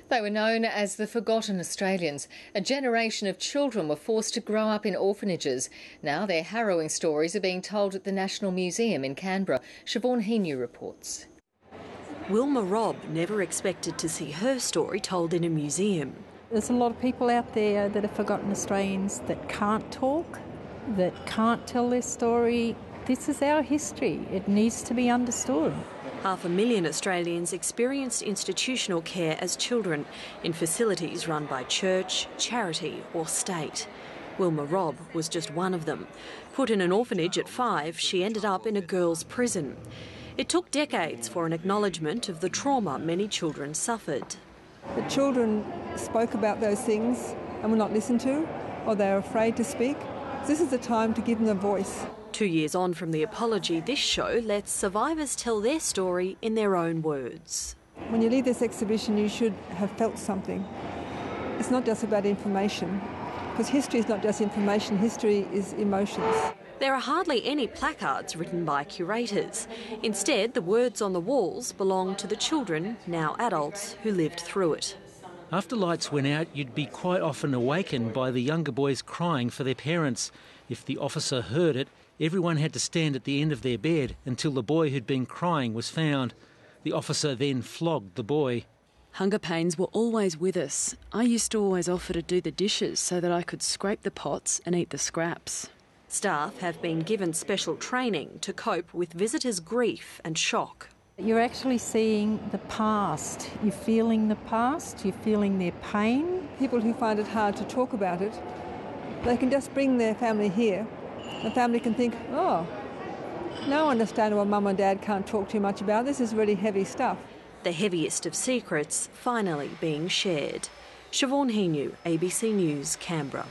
They were known as the Forgotten Australians. A generation of children were forced to grow up in orphanages. Now their harrowing stories are being told at the National Museum in Canberra. Siobhan Henu reports. Wilma Robb never expected to see her story told in a museum. There's a lot of people out there that are forgotten Australians that can't talk, that can't tell their story. This is our history. It needs to be understood. 500,000 Australians experienced institutional care as children in facilities run by church, charity or state. Wilma Robb was just one of them. Put in an orphanage at 5, she ended up in a girls' prison. It took decades for an acknowledgement of the trauma many children suffered. The children spoke about those things and were not listened to, or they were afraid to speak. This is the time to give them a voice. 2 years on from the apology, this show lets survivors tell their story in their own words. When you leave this exhibition, you should have felt something. It's not just about information, because history is not just information, history is emotions. There are hardly any placards written by curators. Instead, the words on the walls belong to the children, now adults, who lived through it. After lights went out, you'd be quite often awakened by the younger boys crying for their parents. If the officer heard it, everyone had to stand at the end of their bed until the boy who'd been crying was found. The officer then flogged the boy. Hunger pains were always with us. I used to always offer to do the dishes so that I could scrape the pots and eat the scraps. Staff have been given special training to cope with visitors' grief and shock. You're actually seeing the past. You're feeling the past, you're feeling their pain. People who find it hard to talk about it, they can just bring their family here. The family can think, oh, now I understand why Mum and Dad can't talk too much about. This is really heavy stuff. The heaviest of secrets finally being shared. Siobhan Henu, ABC News, Canberra.